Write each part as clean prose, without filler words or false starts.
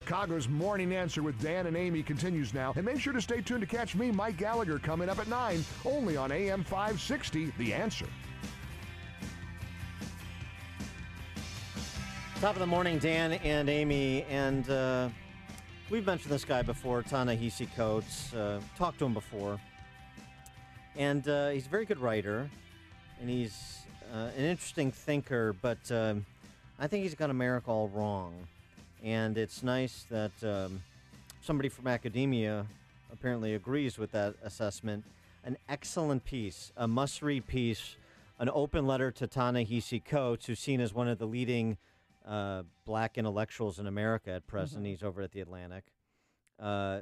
Chicago's Morning Answer with Dan and Amy continues now, and make sure to stay tuned to catch me, Mike Gallagher, coming up at 9, only on AM 560, The Answer. Top of the morning, Dan and Amy, and we've mentioned this guy before, Ta-Nehisi Coates, talked to him before, and he's a very good writer, and he's an interesting thinker, but I think he's got America all wrong, and it's nice that somebody from academia apparently agrees with that assessment. An excellent piece, a must-read piece, an open letter to Ta-Nehisi Coates, who's seen as one of the leading black intellectuals in America at present. He's over at the Atlantic.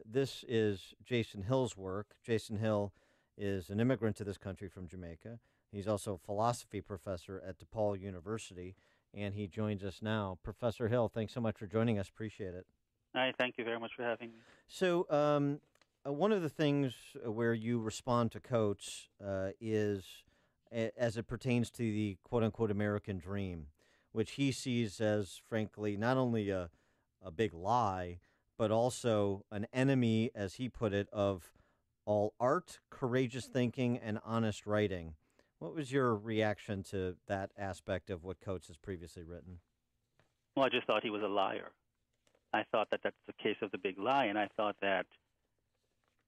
This is Jason Hill's work. Jason Hill is an immigrant to this country from Jamaica. He's also a philosophy professor at DePaul University, and he joins us now. Professor Hill, thanks so much for joining us. Appreciate it. Hi, thank you very much for having me. So one of the things where you respond to Coates is as it pertains to the quote-unquote American dream, which he sees as, frankly, not only a big lie, but also an enemy, as he put it, of all art, courageous thinking, and honest writing. What was your reaction to that aspect of what Coates has previously written? Well, I just thought he was a liar. I thought that that's the case of the big lie, and I thought that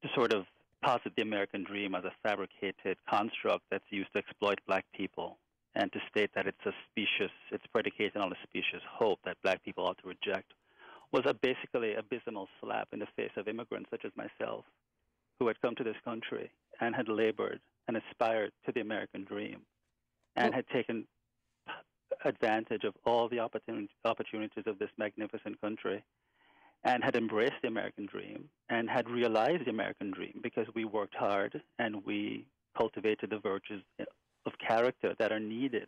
to sort of posit the American dream as a fabricated construct that's used to exploit black people, and to state that it's predicated on a specious hope that black people ought to reject, was basically an abysmal slap in the face of immigrants such as myself, who had come to this country and had labored and aspired to the American dream, and had taken advantage of all the opportunities of this magnificent country, and had embraced the American dream, and had realized the American dream because we worked hard and we cultivated the virtues of character that are needed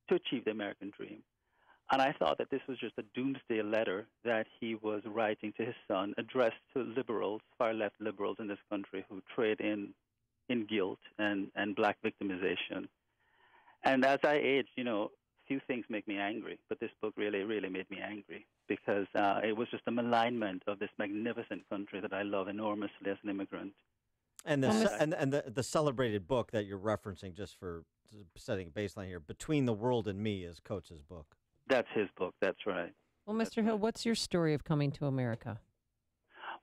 to achieve the American dream. And I thought that this was just a doomsday letter that he was writing to his son, addressed to liberals, far-left liberals in this country who trade in guilt and black victimization. And as I aged, few things make me angry, but this book really, really made me angry because it was just a malignment of this magnificent country that I love enormously as an immigrant. And the celebrated book that you're referencing, just for setting a baseline here, Between the World and Me, is Coates' book. That's his book. That's right. Well, Mr. Hill, what's your story of coming to America?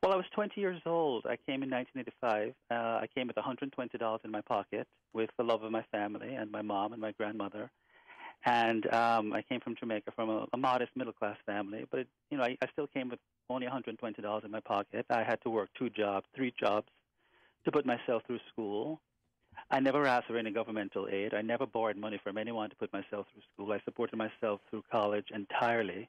Well, I was 20 years old. I came in 1985. I came with $120 in my pocket with the love of my family and my mom and my grandmother. And I came from Jamaica from a modest middle-class family. But, I still came with only $120 in my pocket. I had to work 3 jobs, to put myself through school. I never asked for any governmental aid. I never borrowed money from anyone to put myself through school. I supported myself through college entirely.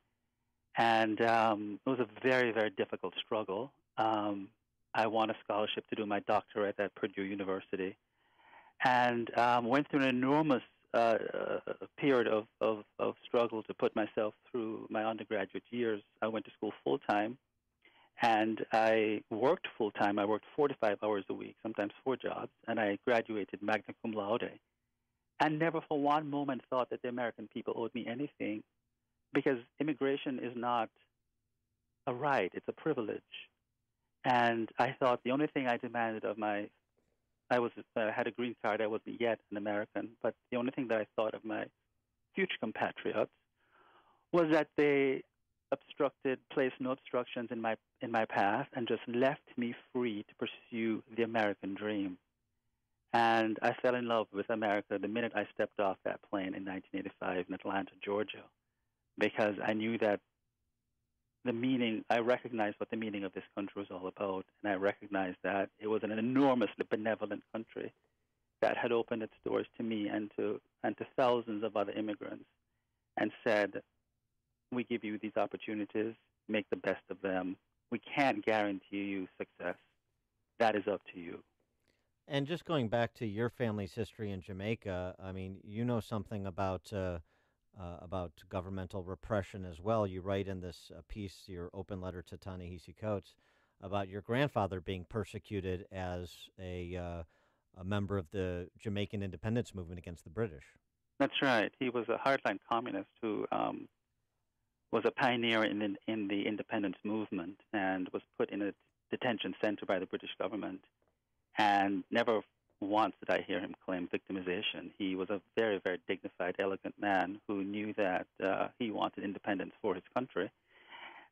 And it was a very, very difficult struggle. I won a scholarship to do my doctorate at Purdue University and went through an enormous period of struggle to put myself through my undergraduate years. I went to school full-time. And I worked full-time. I worked 45 hours a week, sometimes 4 jobs, and I graduated magna cum laude. And never for one moment thought that the American people owed me anything, because immigration is not a right, it's a privilege. And I thought the only thing I demanded of I had a green card, I wasn't yet an American, but the only thing that I thought of my future compatriots was that they placed no obstructions in my path, and just left me free to pursue the American dream. And I fell in love with America the minute I stepped off that plane in 1985 in Atlanta, Georgia, because I knew that I recognized what the meaning of this country was all about, and I recognized that it was an enormously benevolent country that had opened its doors to me and to thousands of other immigrants, and said, we give you these opportunities, make the best of them. We can't guarantee you success. That is up to you. And just going back to your family's history in Jamaica, I mean, you know something about governmental repression as well. You write in this piece, your open letter to Ta-Nehisi Coates, about your grandfather being persecuted as a member of the Jamaican independence movement against the British. That's right. He was a hardline communist who was a pioneer in the independence movement and was put in a detention center by the British government. And never once did I hear him claim victimization. He was a very, very dignified, elegant man who knew that he wanted independence for his country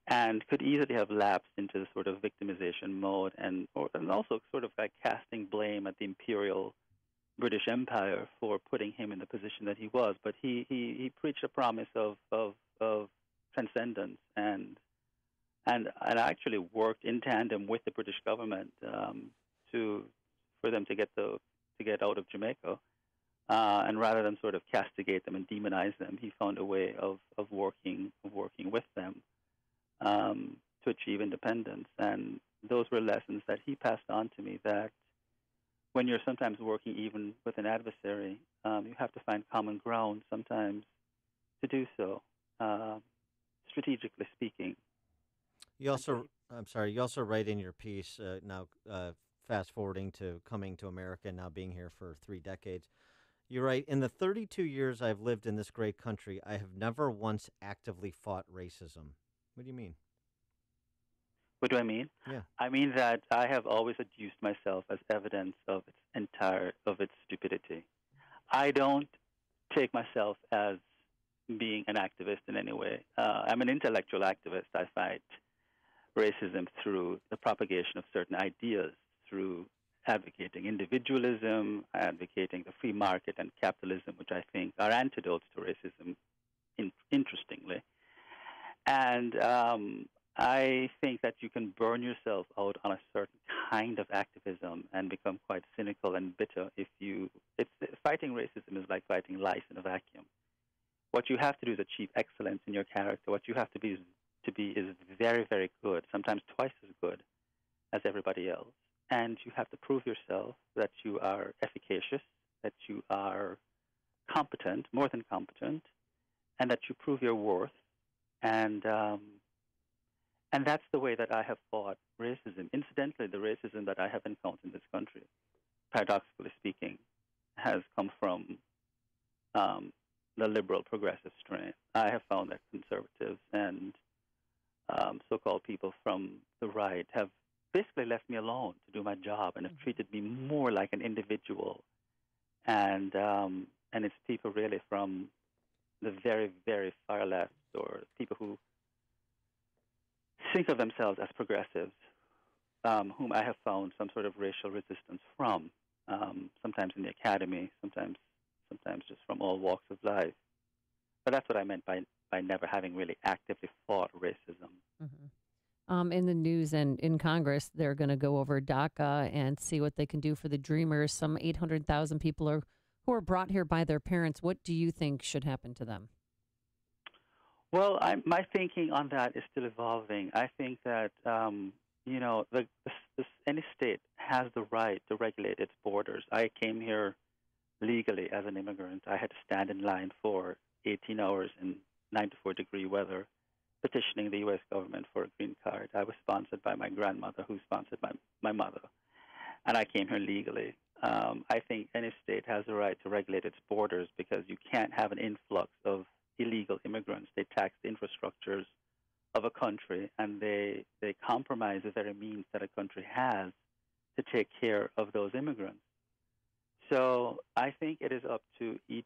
and could easily have lapsed into the sort of victimization mode and also sort of like casting blame at the imperial British Empire for putting him in the position that he was. But he preached a promise of transcendence and actually worked in tandem with the British government for them to get out of Jamaica. And rather than sort of castigate them and demonize them, he found a way of working with them to achieve independence. And those were lessons that he passed on to me, that when you're sometimes working even with an adversary, you have to find common ground sometimes to do so, strategically speaking. You also, you also write in your piece, now fast forwarding to coming to America and now being here for 3 decades, you write, in the 32 years I've lived in this great country, I have never once actively fought racism. What do you mean? What do I mean? Yeah. I mean that I have always adduced myself as evidence of its stupidity. I don't take myself as being an activist in any way. I'm an intellectual activist. I fight racism through the propagation of certain ideas, through advocating individualism, advocating the free market and capitalism, which I think are antidotes to racism, interestingly. And I think that you can burn yourself out on a certain kind of activism and become quite cynical and bitter if you. Fighting racism is like fighting lice in a vacuum. What you have to do is achieve excellence in your character. What you have to be is very, very good, sometimes twice as good as everybody else. And you have to prove yourself that you are efficacious, that you are competent, more than competent, and that you prove your worth. And that's the way that I have fought racism. Incidentally, the racism that I have encountered in this country, paradoxically speaking, has come from the liberal progressive strain. I have found that conservatives and so-called people from the right have basically left me alone to do my job and have treated me more like an individual. And it's people really from the very, very far left, or people who think of themselves as progressives, whom I have found some sort of racial resistance from, sometimes in the academy, sometimes just from all walks of life. But that's what I meant by never having really actively fought racism. Mm-hmm. In the news and in Congress, they're going to go over DACA and see what they can do for the Dreamers. Some 800,000 people who are brought here by their parents. What do you think should happen to them? Well, my thinking on that is still evolving. I think that any state has the right to regulate its borders. I came here legally as an immigrant. I had to stand in line for 18 hours in 94-degree weather, petitioning the U.S. government for a green card. I was sponsored by my grandmother, who sponsored my mother, and I came here legally. I think any state has the right to regulate its borders because you can't have an influx of illegal immigrants. They tax the infrastructures of a country, and they compromise the very means that a country has to take care of those immigrants. So I think it is up to each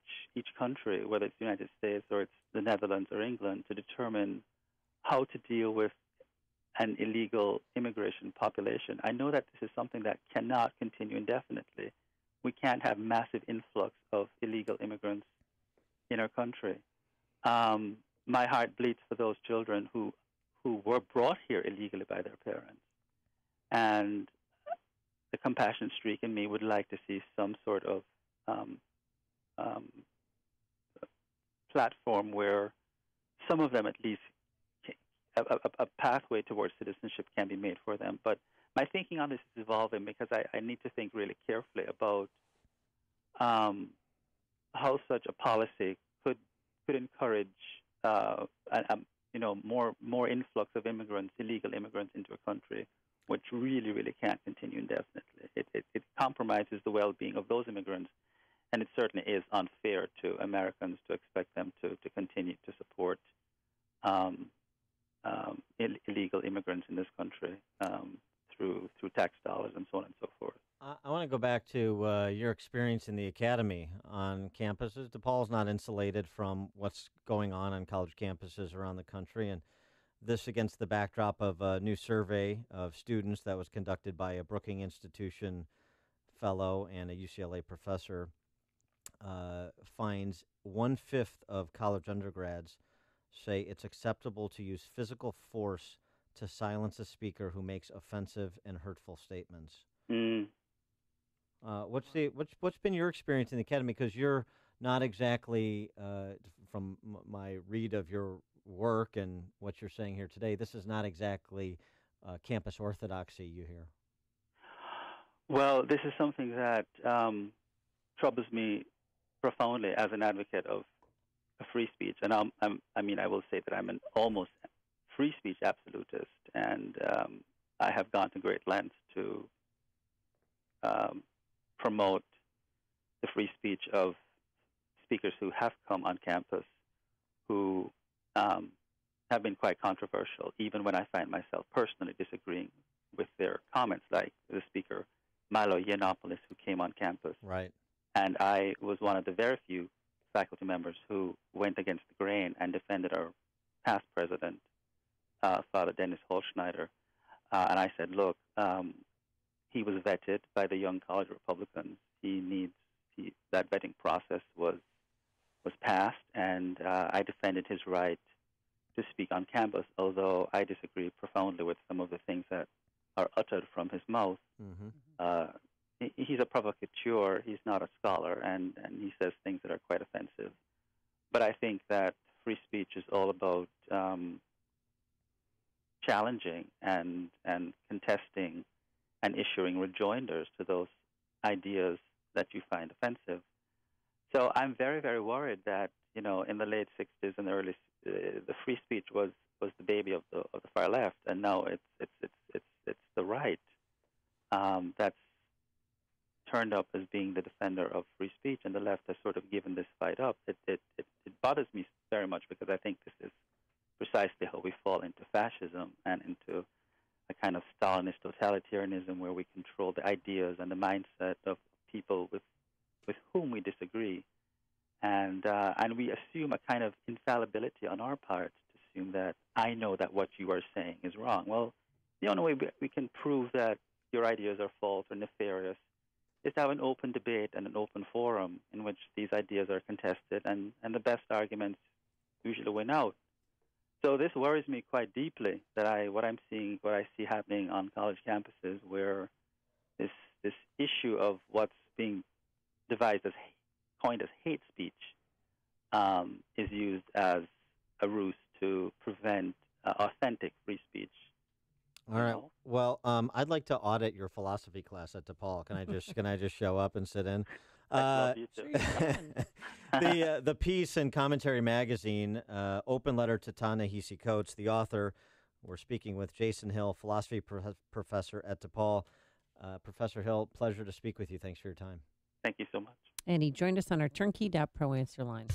country, whether it's the United States or it's the Netherlands or England, to determine how to deal with an illegal immigration population. I know that this is something that cannot continue indefinitely. We can't have massive influx of illegal immigrants in our country. My heart bleeds for those children who were brought here illegally by their parents. And the compassion streak in me would like to see some sort of platform where some of them at least, a pathway towards citizenship can be made for them. But my thinking on this is evolving because I need to think really carefully about how such a policy could encourage more influx of immigrants, illegal immigrants into a country, which really, really can't continue indefinitely. It compromises the well-being of those immigrants, and it certainly is unfair to Americans to expect them to continue to support illegal immigrants in this country through tax dollars and so on and so forth. I want to go back to your experience in the academy on campuses. DePaul's not insulated from what's going on college campuses around the country, and this against the backdrop of a new survey of students that was conducted by a Brookings Institution fellow and a UCLA professor finds 1/5 of college undergrads say it's acceptable to use physical force to silence a speaker who makes offensive and hurtful statements. Mm. What's been your experience in the academy? Because you're not exactly, from my read of your work and what you're saying here today, this is not exactly campus orthodoxy you hear. Well, this is something that troubles me profoundly as an advocate of free speech, and I will say that I'm an almost free speech absolutist, and I have gone to great lengths to promote the free speech of speakers who have come on campus who have been quite controversial, even when I find myself personally disagreeing with their comments, like the speaker Milo Yiannopoulos, who came on campus. Right. And I was one of the very few faculty members who went against the grain and defended our past president, Father Dennis Holschneider. And I said, look, he was vetted by the young college Republicans. That vetting process was passed, and I defended his right to speak on campus, although I disagree profoundly with some of the things that are uttered from his mouth. Mm-hmm. He's a provocateur. He's not a scholar, and he says things that are quite offensive. But I think that free speech is all about challenging and contesting and issuing rejoinders to those ideas that you find offensive. So I'm very, very worried that, in the late 60s and early the free speech was the baby of the far left, and now it's the right that's turned up as being the defender of free speech, and the left has sort of given this fight up. It bothers me very much, because I think this is precisely how we fall into fascism and into a kind of Stalinist totalitarianism, where we control the ideas and the mindset of people with whom we disagree, and we assume a kind of infallibility on our part to assume that I know that what you are saying is wrong. Well, the only way we can prove that your ideas are false or nefarious is to have an open debate and an open forum in which these ideas are contested, and the best arguments usually win out. So this worries me quite deeply, that what I see happening on college campuses, where this issue of what's being coined as hate speech is used as a ruse to prevent authentic free speech. All right. Well, I'd like to audit your philosophy class at DePaul. Can I just show up and sit in? I'd love you to. The piece in Commentary Magazine, Open Letter to Ta-Nehisi Coates, the author. We're speaking with Jason Hill, philosophy professor at DePaul. Professor Hill, pleasure to speak with you. Thanks for your time. Thank you so much. And he joined us on our turnkey.pro answer line.